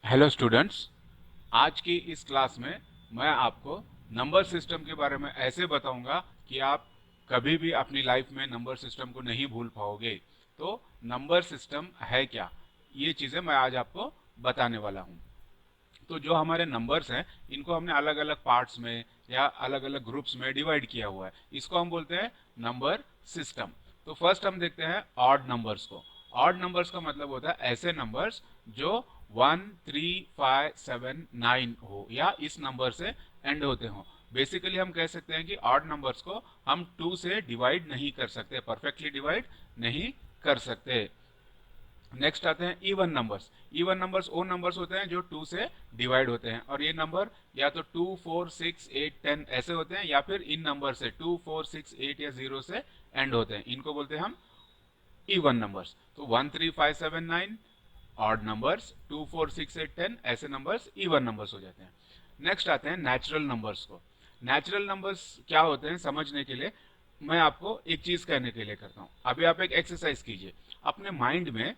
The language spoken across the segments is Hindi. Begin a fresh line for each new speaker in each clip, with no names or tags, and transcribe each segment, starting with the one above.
Hello students. आज की इस क्लास में मैं आपको नंबर सिस्टम के बारे में ऐसे बताऊंगा कि आप कभी भी अपनी लाइफ में नंबर सिस्टम को नहीं भूल पाओगे। तो नंबर सिस्टम है क्या, ये चीज़ें मैं आज आपको बताने वाला हूँ। तो जो हमारे नंबर्स हैं इनको हमने अलग अलग पार्ट्स में या अलग अलग ग्रुप्स में डिवाइड किया हुआ है, इसको हम बोलते हैं नंबर सिस्टम। तो फर्स्ट हम देखते हैं ऑड नंबर्स को। ऑड नंबर्स का मतलब होता है ऐसे नंबर्स जो 1 3 5 7 9 हो या इस नंबर से एंड होते हो। बेसिकली हम कह सकते हैं कि ऑड नंबर्स को हम 2 से डिवाइड नहीं कर सकते, परफेक्टली डिवाइड नहीं कर सकते। नेक्स्ट आते हैं इवन नंबर्स। इवन नंबर्स वो नंबर्स होते हैं जो 2 से डिवाइड होते हैं, और ये नंबर या तो 2 4 6 8 10 ऐसे होते हैं, या फिर इन नंबर से 2 4 6 8 या 0 से एंड होते हैं। इनको बोलते हैं हम इवन नंबर्स। तो 1 3 5 7 9 ऑड नंबर्स, 2 4 6 8 10 ऐसे नंबर्स इवन नंबर्स हो जाते हैं। नेक्स्ट आते हैं नेचुरल नंबर्स को। नेचुरल नंबर्स क्या होते हैं समझने के लिए मैं आपको एक चीज कहने के लिए करता हूं। अभी आप एक एक्सरसाइज कीजिए, अपने माइंड में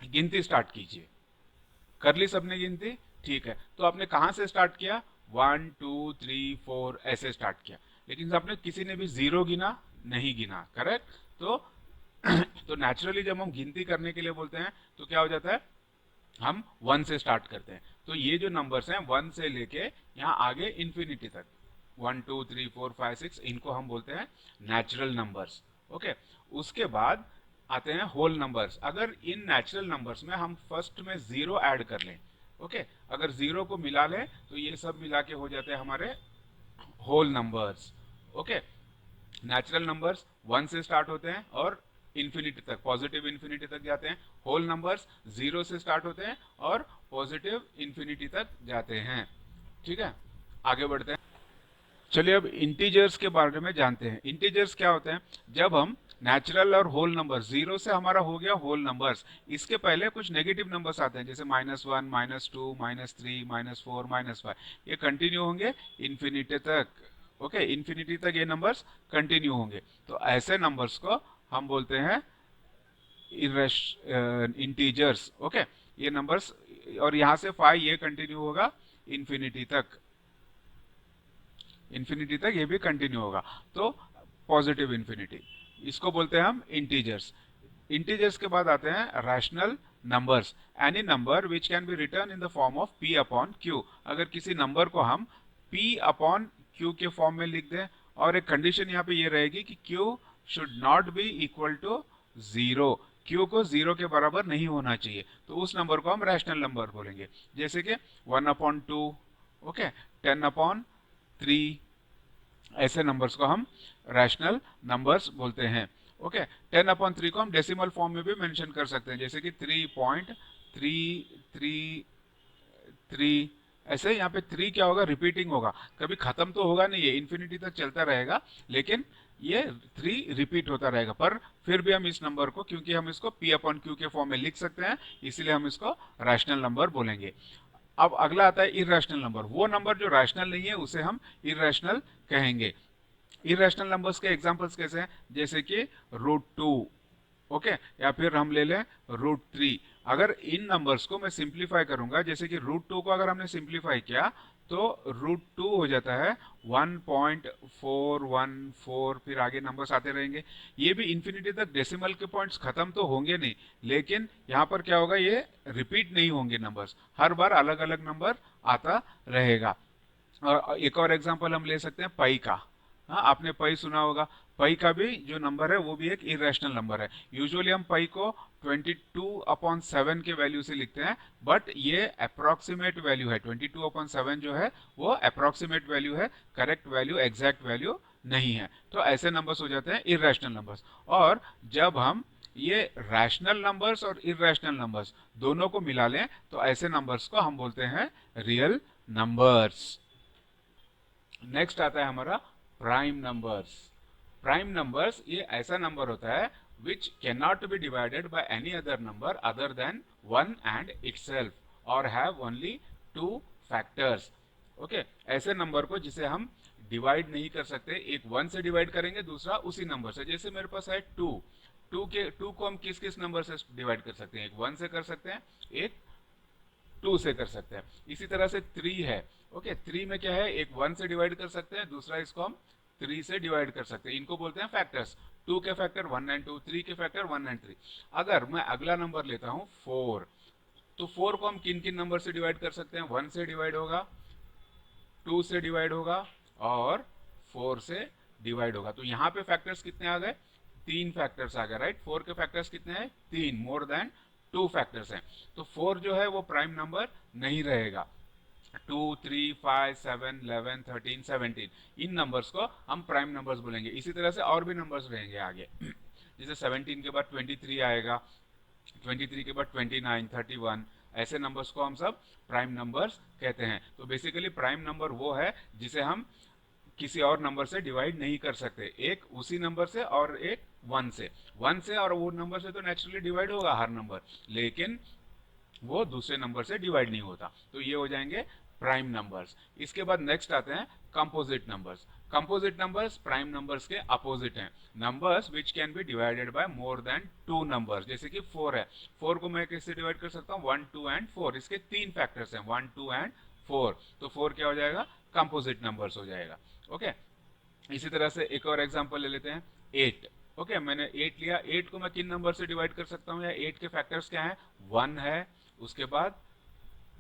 गिनती स्टार्ट कीजिए। कर ली सबने गिनती? ठीक है। तो आपने कहां से स्टार्ट किया? 1 2 3 4 ऐसे स्टार्ट किया, लेकिन आपने किसी ने भी जीरो गिना नहीं गिना, करेक्ट? तो तो नेचुरली जब हम गिनती करने के लिए बोलते हैं तो क्या हो जाता है, हम 1 से स्टार्ट करते हैं। तो ये जो नंबर्स हैं 1 से लेके यहाँ आगे इंफिनिटी तक, 1 2 3 4 5 6, इनको हम बोलते हैं नेचुरल नंबर्स। ओके। उसके बाद आते हैं होल नंबर्स। अगर इन नेचुरल नंबर्स में हम फर्स्ट में जीरो ऐड कर लें, ओके, अगर जीरो को मिला लें तो ये सब मिला के हो जाते हैं हमारे whole numbers. Okay. Natural numbers 1 से स्टार्ट होते हैं और इंफिनिटी तक, पॉजिटिव इंफिनिटी तक जाते हैं। होल नंबर्स 0 से स्टार्ट होते हैं और पॉजिटिव इंफिनिटी तक जाते हैं। ठीक है, आगे बढ़ते हैं। चलिए अब इंटीजर्स के बारे में जानते हैं। इंटीजर्स क्या होते हैं? जब हम नेचुरल और होल नंबर, जीरो से हमारा हो गया होल नंबर्स, इसके पहले कुछ नेगेटिव नंबर्स आते हैं जैसे -1 -2 -3 -4 -5, ये कंटिन्यू होंगे इंफिनिटी तक। ओके, इंफिनिटी तक ये नंबर्स कंटिन्यू होंगे। तो ऐसे नंबर्स को हम बोलते हैं इंटीजर्स। ओके, ये नंबर्स, और यहां से 5 ये कंटिन्यू होगा इंफिनिटी तक, इंफिनिटी तक ये भी कंटिन्यू होगा। तो पॉजिटिव इंफिनिटी, इसको बोलते हैं हम इंटीजर्स। इंटीजर्स के बाद आते हैं rational numbers. Any number which can be return in the form of p upon q। अगर किसी नंबर को हम p अपॉन q के फॉर्म में लिख दें, और एक कंडीशन यहाँ पे ये रहेगी कि q should not be equal to zero, q को जीरो के बराबर नहीं होना चाहिए, तो उस नंबर को हम रैशनल नंबर बोलेंगे। जैसे कि 1/2, ओके, 10/3, ऐसे नंबर्स को हम रैशनल नंबर्स बोलते हैं। ओके। 10/3 को हम डेसिमल फॉर्म में भी मेंशन कर सकते हैं, जैसे कि 3.333। ऐसे यहाँ पे 3 क्या होगा, रिपीटिंग होगा, कभी खत्म तो होगा नहीं, ये इन्फिनिटी तक चलता रहेगा, लेकिन ये 3 रिपीट होता रहेगा। पर फिर भी हम इस नंबर को, क्योंकि हम इसको p अपॉन q के फॉर्म में लिख सकते हैं, इसलिए हम इसको रैशनल नंबर बोलेंगे। अब अगला आता है इरेशनल नंबर। वो नंबर जो रैशनल नहीं है उसे हम इरेशनल कहेंगे। इरेशनल नंबर्स के एग्जांपल्स कैसे हैं? जैसे कि √2, ओके, या फिर हम ले लें √3। अगर इन नंबर्स को मैं सिंप्लीफाई करूंगा, जैसे कि √2 को अगर हमने सिंप्लीफाई किया तो √2 हो जाता है 1.414, फिर आगे नंबर्स आते रहेंगे। ये भी इंफिनिटी तक डेसिमल के पॉइंट्स खत्म तो होंगे नहीं, लेकिन यहाँ पर क्या होगा, ये रिपीट नहीं होंगे नंबर्स, हर बार अलग अलग नंबर आता रहेगा। और एक और एग्जांपल हम ले सकते हैं पाई का। हाँ, आपने पाई सुना होगा। पाई का भी जो नंबर है वो भी एक इरेशनल नंबर है। यूजुअली हम पाई को 22/7 के वैल्यू से लिखते हैं, बट ये अप्रोक्सीमेट वैल्यू है। 22/7 जो है वो अप्रोक्सीमेट वैल्यू है, करेक्ट वैल्यू, एग्जैक्ट वैल्यू नहीं है। तो ऐसे नंबर्स हो जाते हैं इरेशनल नंबर्स। और जब हम ये रैशनल नंबर्स और इरेशनल नंबर्स दोनों को मिला लें तो ऐसे नंबर्स को हम बोलते हैं रियल नंबर्स। नेक्स्ट आता है हमारा प्राइम नंबर्स। प्राइम नंबर्स ये ऐसा नंबर होता है which can not be divided by any other number other than 1 and itself और हैव ओनली 2 फैक्टर्स। ओके, ऐसे नंबर को जिसे हम डिवाइड नहीं कर सकते, एक 1 से डिवाइड करेंगे, दूसरा उसी नंबर से। जैसे मेरे पास है 2, 2 को हम किस किस नंबर से डिवाइड कर सकते हैं? एक 1 से कर सकते हैं, एक 2 2 से कर सकते हैं। इसी तरह से 3 है, ओके 3 में क्या है, एक 1 से डिवाइड कर सकते हैं, दूसरा इसको हम 3 से डिवाइड कर सकते हैं। इनको बोलते हैं फैक्टर्स। 2 के फैक्टर 1 एंड 2, 3 के फैक्टर 1 एंड 3। अगर मैं अगला नंबर लेता हूं 4, तो 4 को हम किन किन नंबर से डिवाइड कर सकते हैं? 1 से डिवाइड होगा, 2 से डिवाइड होगा और 4 से डिवाइड होगा। तो यहाँ पे फैक्टर्स कितने आ गए? 3 फैक्टर्स आ गए, राइट। 4 के फैक्टर्स कितने हैं? 3, मोर देन 2 फैक्टर्स हैं। तो 4 जो है वो प्राइम नंबर नहीं रहेगा। 2, 3, 5, 7, 11, 13, 17 इन नंबर्स को हम प्राइम नंबर्स बोलेंगे। इसी तरह से और भी नंबर्स रहेंगे आगे, जैसे 17 के बाद 23 आएगा, 23 के बाद 29, 31, ऐसे नंबर्स को हम सब प्राइम नंबर्स कहते हैं। तो बेसिकली प्राइम नंबर वो है जिसे हम किसी और नंबर से डिवाइड नहीं कर सकते, एक उसी नंबर से और एक 1 से। 1 से और वो नंबर से तो नेचुरली डिवाइड होगा हर नंबर, लेकिन वो दूसरे नंबर से डिवाइड नहीं होता। तो ये हो जाएंगे प्राइम नंबर्स। इसके बाद नेक्स्ट आते हैं composite numbers. Composite numbers prime numbers के अपोजिट हैं। Numbers which can be divided by more than 2 numbers. जैसे कि 4 है, 4 को मैं किससे डिवाइड कर सकता हूँ? 1, 2 एंड 4। इसके 3 फैक्टर्स हैं, 1, 2 एंड 4। तो 4 क्या हो जाएगा? कंपोजिट नंबर्स हो जाएगा, ओके। इसी तरह से एक और एग्जांपल ले लेते हैं, 8। ओके, मैंने 8 लिया। 8 को मैं किन नंबर से डिवाइड कर सकता हूँ? या 8 के फैक्टर्स क्या हैं? 1 है, उसके बाद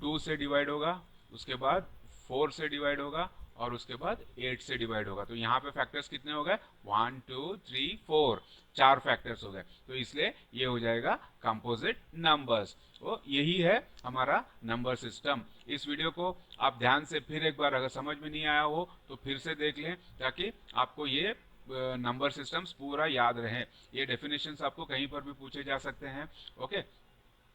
2 से डिवाइड होगा, उसके बाद 4 से डिवाइड होगा और उसके बाद 8 से डिवाइड होगा। तो यहाँ पे फैक्टर्स कितने हो गए? 1, 2, 3, 4, 4 फैक्टर्स हो गए। तो इसलिए ये हो जाएगा कंपोजिट नंबर्स। तो यही है हमारा नंबर सिस्टम। इस वीडियो को आप ध्यान से फिर एक बार, अगर समझ में नहीं आया हो तो फिर से देख लें, ताकि आपको ये नंबर सिस्टम्स पूरा याद रहे। ये डेफिनेशंस आपको कहीं पर भी पूछे जा सकते हैं, ओके।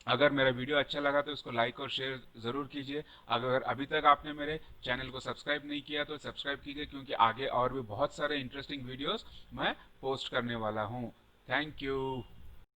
अगर मेरा वीडियो अच्छा लगा तो इसको लाइक और शेयर ज़रूर कीजिए। अगर अभी तक आपने मेरे चैनल को सब्सक्राइब नहीं किया तो सब्सक्राइब कीजिए, क्योंकि आगे और भी बहुत सारे इंटरेस्टिंग वीडियोस मैं पोस्ट करने वाला हूँ। Thank you.